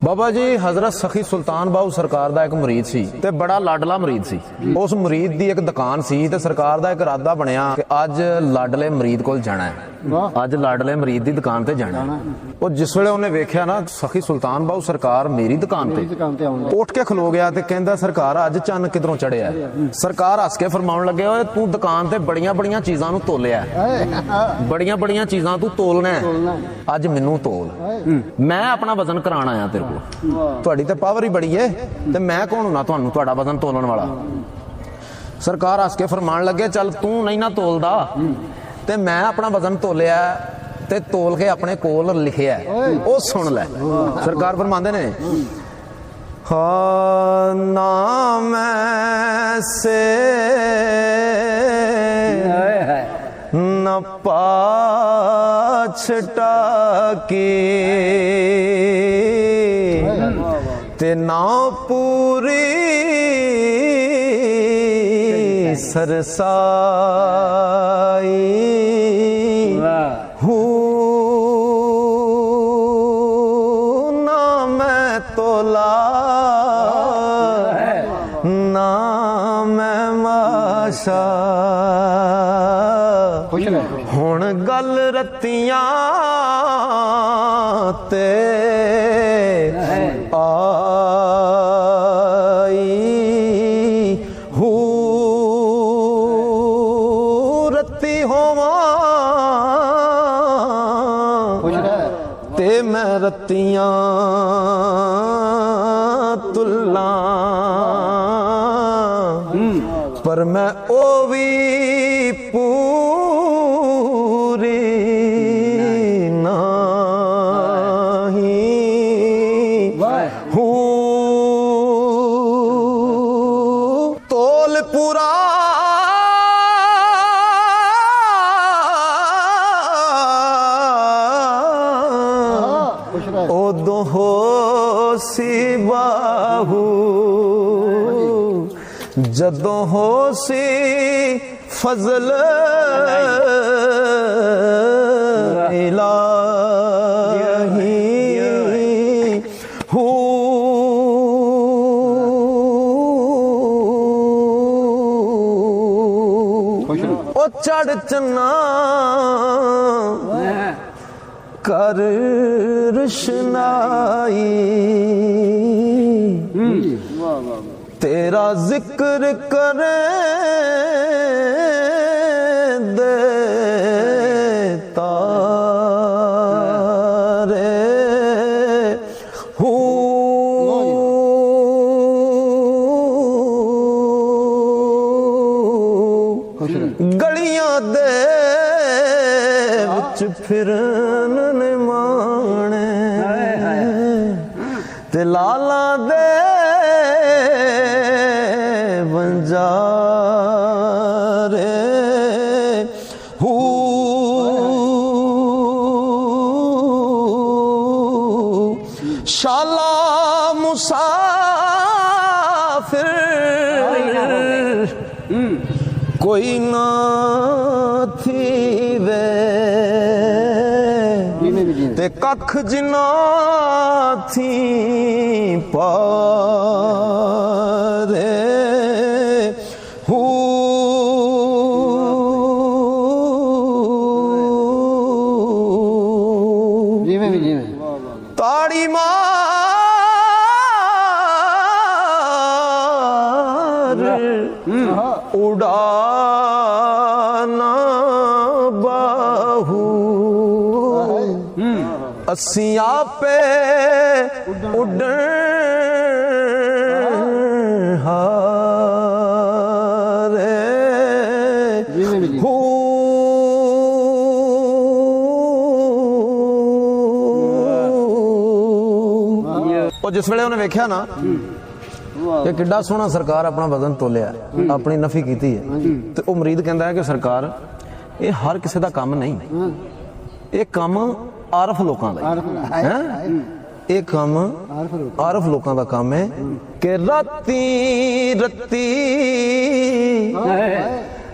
बाबा जी हजरत सखी सुल्तान बाहू सरकार दा एक मुरीद सी ते बड़ा लाडला मुरीद सी। उस मुरीद दी एक दुकान सी ते सरकार दा एक इरादा बनया कि अज लाडले मुरीद कोल जाना है, अज लाडले मुरीद दी दुकान ते जाना है। और जिस वेले उन्हें वेख्या ना सखी सुल्तान बाहू सरकार मेरी दुकान ते उठ के खलो गया ते कहंदा सरकार अज चन्न किधरों चढ़िया। सरकार हस के फरमाउण लगे ओए तू दुकान ते बड़ियां बड़ियां चीजां नूं तोलिया, बड़ियां बड़ियां चीजां तू तोलना है, अज मैनू तोल, मैं अपना वजन कराना आया तेरे तुहाडी ते पावर ही बड़ी है ते मैं कौन हुना तुहानू तुहाडा वजन तोलन वाला। सरकार हस के फरमान लगे चल तू नहीं ना तोलदा ते मैं अपना वजन तोलिया ते तोल के अपने कोल लिखिया ओ सुन लै। सरकार फरमांदे ने हाँ नाम से न पाछटा के ते ना पूरी सरसाई हूँ ना मैं तोला ना मैं माशा हुण गल रत्तियां ते मैं रत्तियां तुल्ला पर मैं ओ भी पूरी नहीं हूँ तोल पूरा ओदों हो सी बाहू जदों हो सी फजल इलाही हूँ ओ चढ़ चन्ना कर रुशनाई तेरा जिक्र करे देता रे हूँ गलियां दे विच फिरन ने माने ते लाला दे बंजारे हूँ शाला मुसाफिर कोई ना थी वे ते कख जिना थी पारे हूँ ताड़ी मार उड़ाना बाहू असिया पे उड़न हारे हूँ जिस वेले उन्हें वेख्या ना कि किड्डा सोहना सरकार अपना वजन तोलिया अपनी नफी की है तो वह मुरीद कहता है कि सरकार ये हर किसी का काम नहीं, ये काम आरफ लोगों का है, ये काम आरफ लोगों का काम है कि राती रत्ती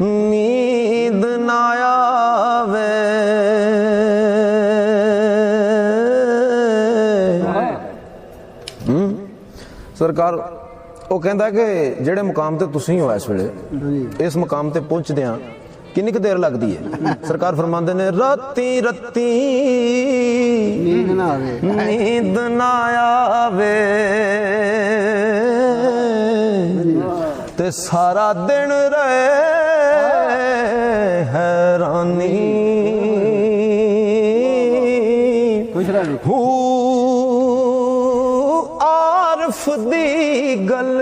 नींद ना आवे ਸਰਕਾਰ ਉਹ ਕਹਿੰਦਾ ਕਿ ਜਿਹੜੇ ਮੁਕਾਮ ਤੇ ਤੁਸੀਂ ਹੋ ਇਸ ਵੇਲੇ, ਇਸ ਮੁਕਾਮ ਤੇ ਪਹੁੰਚਦਿਆਂ ਕਿੰਨੀ ਕੁ ਦੇਰ ਲੱਗਦੀ ਹੈ? ਸਰਕਾਰ ਫਰਮਾਉਂਦੇ ਨੇ ਰਾਤੀ ਰਾਤੀ ਨੀਂਦ ਨਾ ਆਵੇ ਤੇ ਸਾਰਾ ਦਿਨ ਰਹੇ ਹੈਰਾਨੀ ਆਰਫ ਦੀ ਗੱਲ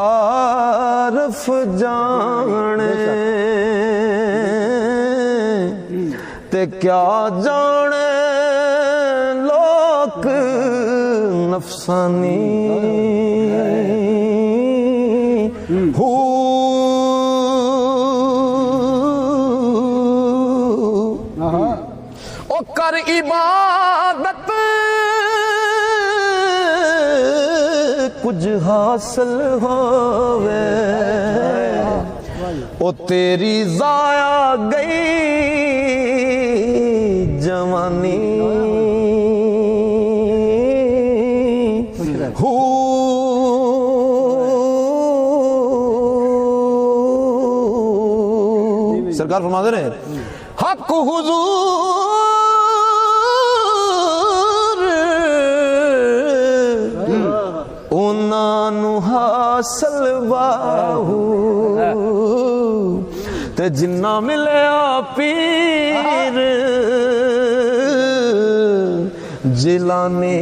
ਆਰਫ ਜਾਣੇ ਤੇ ਕਿਆ ਜਾਣੇ ਲੋਕ ਨਫਸਾਨੀ ਉਹ ਕਰ ਇਬਾਦਤ ਕੁਝ ਹਾਸਲ ਹੋਵੇ ਉਹ ਤੇਰੀ ਜ਼ਾਇਆ ਗਈ ਜਵਾਨੀ सरकार फरमाते रहे हक हुजूर उन्हां नू हासिल बाहू ते जिन्ना मिलिया पीर जिलानी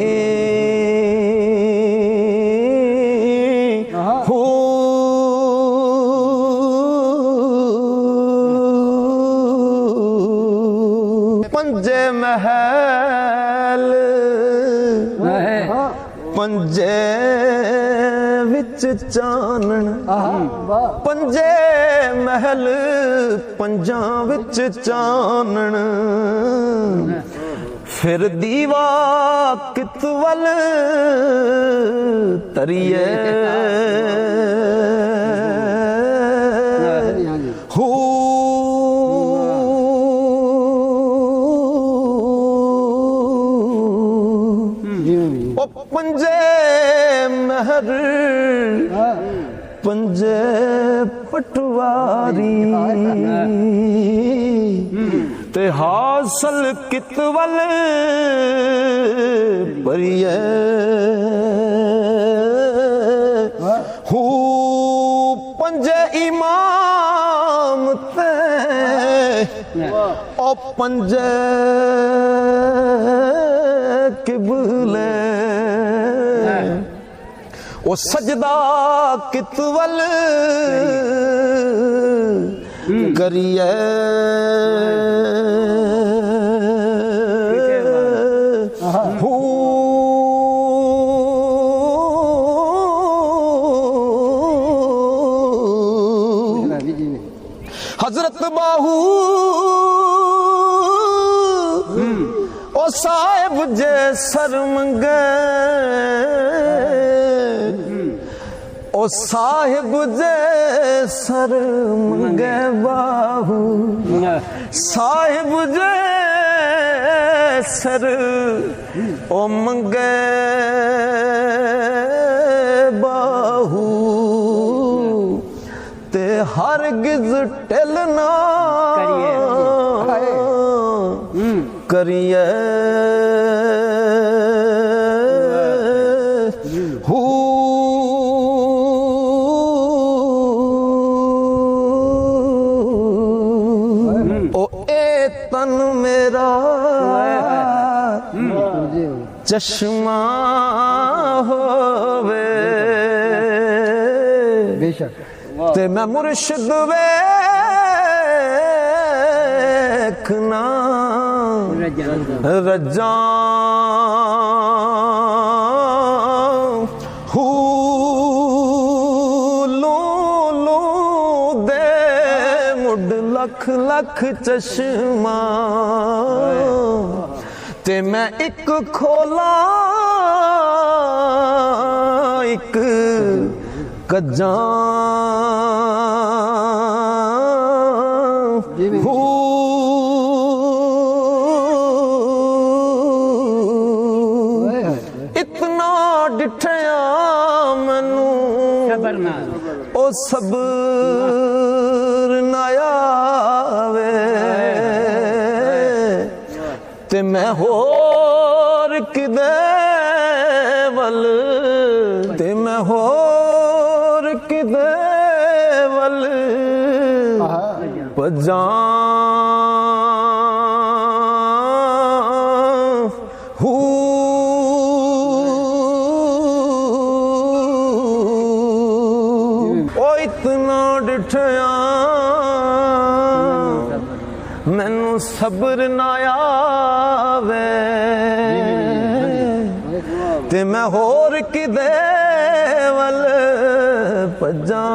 पंजे महल पंजे विच चानन पंजे महल पंजा विच चानन फिर दीवा कितवल तरिए पंजे महर पंजे पटवारी ते हासल कितवल परिए हू पंजे इमाम ते ओ पंजे किबले ओ सजदा कितवल करिए हजरत बाहू ओ साहिब जे सर मंगे ओ साहिब जे सर मंगे बाहू साहिब जे सर ओ मंगे बाहू ते हरगिज टिलना करिए हू ओ ए तन मेरा चश्मा होवे बेशक ते मैं मुर्शिद वेखना रजा हू लो लो दे मुड लख लख चश्मा ते मैं एक खोला एक कज्जा इतना डिठया मैनू ओ सब्र ना आवे ते मैं होर किदे वल ते मैं होर किदे वल भजां इतना डिठया मैनू सब्र ना आवे ते मैं होर किदे वल भजां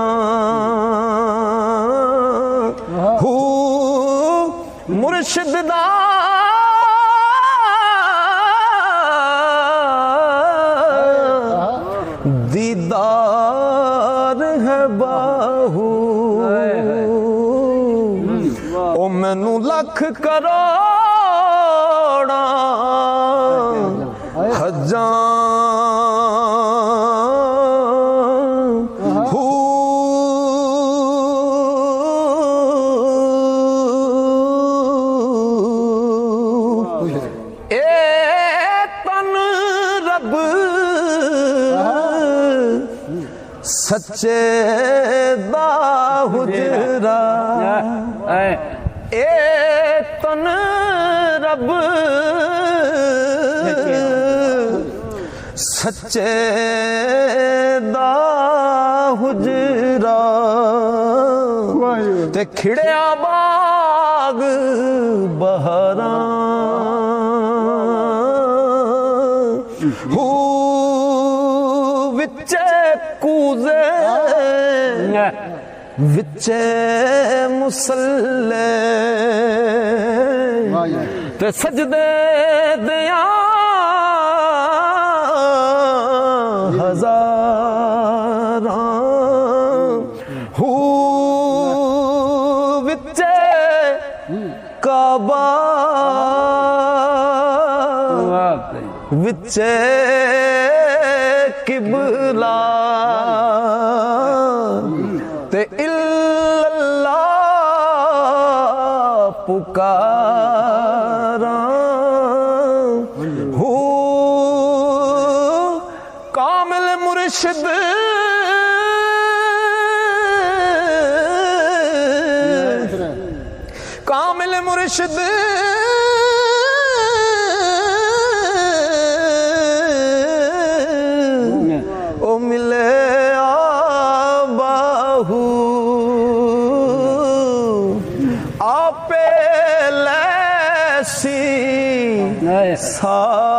मुर्शिद दा दीदार है बाहू ओ मैनू लख करोड़ा हजां सच्चे दा हुजरा ए तन रब सच्चे दा हुजरा ते खिड़िया बाग बहरा विचे कूजे विचे मुसल्ले ते सजदे दिया हजारां विचे काबा विचे किबला ते इल्लल्लाह पुकारा हूँ कामिल मुर्शिद कामिल मुर्शिद ओ मिले बाहू आपे लैसी सा